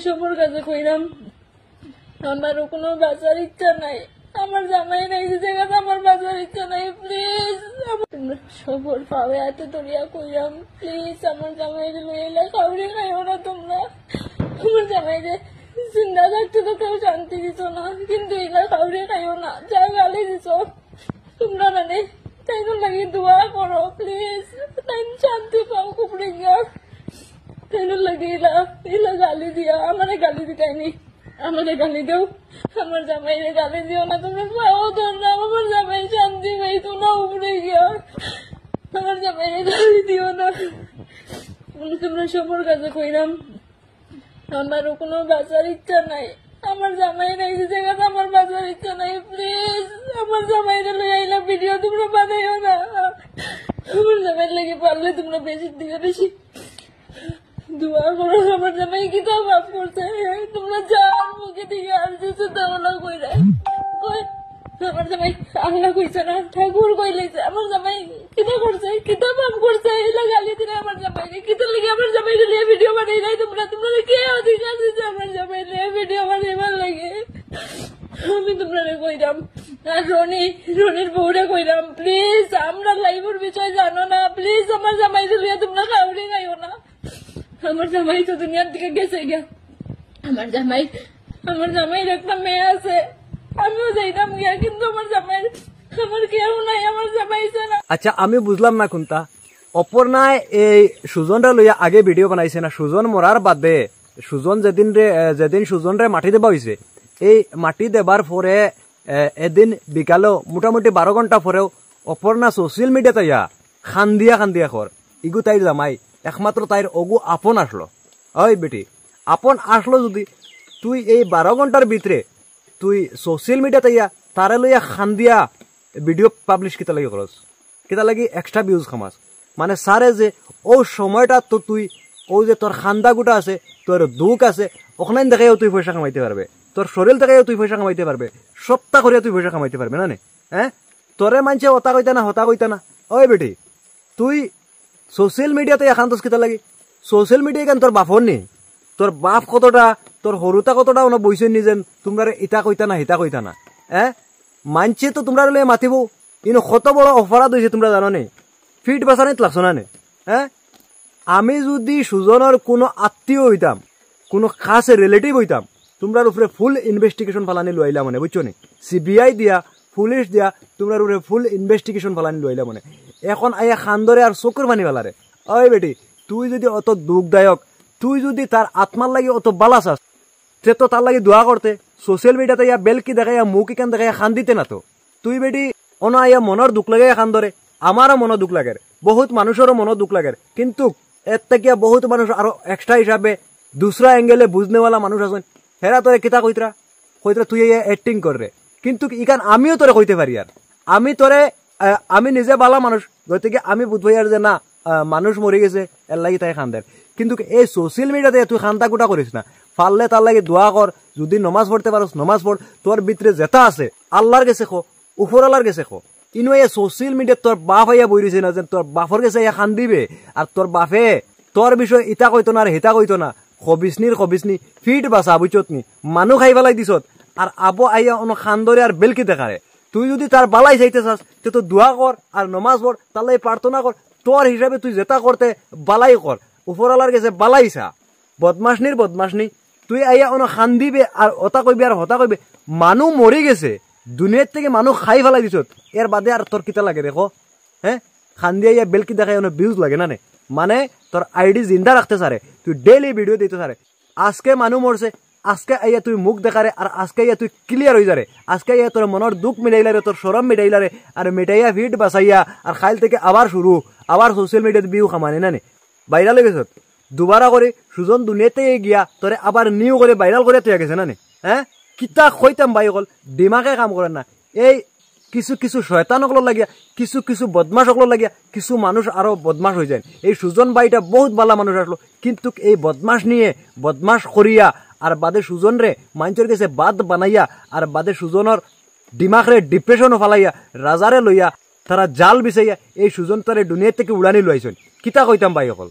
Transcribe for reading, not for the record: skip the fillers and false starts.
সবার কাছে কইরাম আমারও কোনো বাঁচার ইচ্ছা নাই, আমার জামাই নাই যে জায়গাতে আমার বাঁচার ইচ্ছা নাই। প্লিজ সবর পাবে হাতে ধরিয়া কইরাম, প্লিজ আমার জামাই লইলা কাউরে খাইও না তোমরা। আমার জামাই যে জিন্দা থাকতে তো কেউ শান্তি দিত না, কিন্তু এলা কাউরে খাইও না, যা গালি দিছ তোমরা মানে তাই লাগি দোয়া করো প্লিজ, তাই শান্তি পাও কুপড়ে গিয়া। তাই লাগে এলা গালি দিয়া আমারে গালি দিতাইনি, আমাদের গালি দেও, আমার জামাইরে গালি দিও না, তোমরা পাও ধর না, আমার জামাই শান্তি পাইতো না উপরে গিয়া, আমার জামাইরে গালি দিও না। তোমরা সবার কাছে কইরাম আমারও কোনো বাঁচার ইচ্ছা নাই, আমার জামাই নাই যে জায়গাতে আমার বাঁচার ইচ্ছা নাই। প্লিজ আমার জামাইরে লই আইলা ভিডিও তোমরা বানাইও না, আমার জামাইয়ের লাগে পারলে তোমরা বেশি দিকে বেশি দোয়া করো। আমার জামাই কি তো মাফ করছে, তোমরা যার মুখে দিকে আসছে তাহলে কইরা আমার জামাই আল্লাহ কইছে না, ঠাকুর কইলেছে আমার জামাই কিতা করছে, কিতা মাফ করছে, এলা গালি দিলে আমার জামাইরে কিতা লাগে আমার জামাইরে লিয়ে ভিডিও বানাই নাই তোমরা, তোমরা কে অধিকার দিছে আমার জামাই লিয়ে ভিডিও বানাইবার লাগে। আমি তোমরা কইরাম আর রনির বউরে কইরাম, প্লিজ আমরা লাইভের বিষয় জানো না, প্লিজ আমার জামাইরে লিয়ে তোমরা কাউরে গাইও না। আমার জামাই তো দুনিয়ার দিকে গেছে গিয়া, আমার জামাইয়ের একটা মেয়ে আছে, আমিও যাইতাম গিয়া, কিন্তু আমার কেউ নাই, আমার জামাই না। আচ্ছা আমি বুঝলাম না কোনটা অপর্ণায় এই সুজনরা লইয়া আগে ভিডিও বানাইছে না, সুজন মরার বাদে সুজন যেদিন সুজন রে মাটি দেবা হয়েছে, এই মাটি দেবার পরে এদিন বিকালেও মোটামুটি 12 ঘন্টা পরেও অপর্ণা সোশ্যাল মিডিয়াতে খান্দিয়া কর ইগু তাইর জামাই, একমাত্র তাইর অগু আপন আসলো। ওই বেটি আপন আসলো, যদি তুই এই 12 ঘন্টার ভিতরে তুই সোশ্যাল মিডিয়াতে তারে লইয়া খান্দিয়া ভিডিও পাবলিশ কিতা লাগি করস, কিতা লাগি এক্সট্রা ভিউজ খামাস, মানে সারে যে ও সময়টা তো তুই ও যে তোর খান্দা গুটা আছে, তোর দুঃখ আছে, ওখানে দেখাইও তুই পয়সা কামাইতে পারবে, তোর শরীর দেখাইও তুই পয়সা কামাইতে পারবে, সপ্তাহ করিয়া তুই পয়সা কামাইতে পারবে না? হ্যাঁ তোরে মানছে হতা কইতা না। ওই বেটি তুই সোশ্যাল মিডিয়াতে এখন তো কিতা লাগি, সোশ্যাল মিডিয়া কেন তোর বাপর নি, তোর বাপ কতটা, তোর হরুতা কতটা ওনা বইছেন নিজেন তোমরা ইটা কইতা না হিতা কইতা না। মানছে তো তোমরা লইয়া মাতিব, কিন্তু কত বড় অপরাধ হয়েছে তোমরা জানো নি, ফিট বাসানিত লাগছো না নে? আমি যদি সুজনের কোনো আত্মীয় হইতাম, কোনো খাস রিলেটিভ হইতাম, তোমরার উপরে ফুল ইনভেস্টিগেশন ফালানি লইলা মানে, বুঝছো নি? CBI দিয়া পুলিশ দিয়া তোমরার উপরে ফুল ইনভেস্টিগেশন ফালানি লইলা মানে। এখন আইয়া খান্দরে আর চকুর পানি ফেলারে। ওই বেটি তুই যদি অত দুঃখদায়ক, তুই যদি তার আত্মার লাগে অত বালাস আস, সে তো তার লাগে দোয়া করতে সোশ্যাল মিডিয়াতে বেলকি দেখাইয়া মুখ ইকান দেখাইয়া খান দিতে না তো। তুই বেটি অন আইয়া মনের দুঃখ লাগে খান ধরে, আমারও মনে দুঃখ লাগে, বহুত মানুষেরও মনে দুঃখ লাগে, কিন্তু এর থেকে বহুত মানুষ আরো এক্সট্রা হিসাবে দুসরা অ্যাঙ্গেলে বুঝনেওয়ালা মানুষ আছেন, হেরা তোরে কিতা কইতরা তুই অ্যাক্টিং করে, কিন্তু ইকান আমিও তোরে কইতে পারি, আর আমি নিজে বালা মানুষ গতিকে আমি বুঝবাই আর যে না মানুষ মরে গেছে এর লাগি তাই খান্দের, কিন্তু এই সোশ্যাল মিডিয়াতে তুই খান্তা কুটা করিস না, পারলে তার লাগে দোয়া কর, যদি নমাজ পড়তে পারো নমাজ পড়, তোর ভিতরে যেটা আছে আল্লাহর গেছে খো, উপর আল্লাহর গেছে খো, ইনো এই সোশ্যাল মিডিয়াত তোর বাপ হইয়া বই রয়েছে না যে তোর বাপর গেছে খান দিবে, আর তোর বাপে তোর বিষয় ইটা কইতো না আর হেতা কইতো না, খবিসনি ফিট বাসা বুঝত নি মানুষ খাই পেলাই দিছত, আর আবো আইয়া অন খান্দরে আর বেলকি দেখারে। তুই যদি তার বালাই চাইতে চাস তো দোয়া কর আর নমাজ পড়, তার লাগে প্রার্থনা কর, তোর হিসাবে তুই যেটা করতে বালাই কর, উপর আল্লাহর গেছে বালাইছা, বদমাশনি তুই আইয়া অন খান দিবে আর হতা কইবে আর হতা কইবে, মানুষ মরে গেছে দুনিয়ার থেকে মানুষ খাই ফেলাই দিছত, এর বাদে আর তোর কিতা লাগে দেখো? খান দিয়ে ইয়া বেলকি দেখাই অনেক ভিউজ লাগে না, মানে তোর আইডি জিন্দা রাখতে সারে, তুই ডেইলি ভিডিও দিতে সারে, আজকে মানুষ মরছে, আজকে আইয়া তুই মুখ দেখারে, আর আজকে আইয়া তুই ক্লিয়ার হয়ে যারে, আজকে আইয়া তোর মনের দুঃখ মিটাইলারে, তোর সরম মিটাইলারে, আর মিটাইয়া ভিড বাসাইয়া আর খাইল থেকে আবার সোশ্যাল মিডিয়াতে ভিউ খামানে না ভাইরাল হয়ে গেছত, দুবারা করে সুজন দুনিয়াতে গিয়া তোরে আবার নিউ করে ভাইরাল করে তুই গেছে না কিতা কইতাম ভাই অকল দিমাগে কাম করে না। এই কিছু শয়তান অকল লাগিয়া কিছু বদমাস অকল লাগিয়া কিছু মানুষ আরো বদমাস হয়ে যায়। এই সুজন ভাইটা বহুত ভালো মানুষ আসলো, কিন্তু এই বদমাস করিয়া আর বাদে সুজন রে মানুষের কাছে বাদ বানাইয়া আর বাদে সুজনের দিমাগরে ডিপ্রেশনও ফালাইয়া রাজারে লইয়া তারা জাল বিছাইয়া এই সুজন তারে দুনিয়া থেকে উড়ানি লইছেন। কিতা কইতাম ভাই অকল।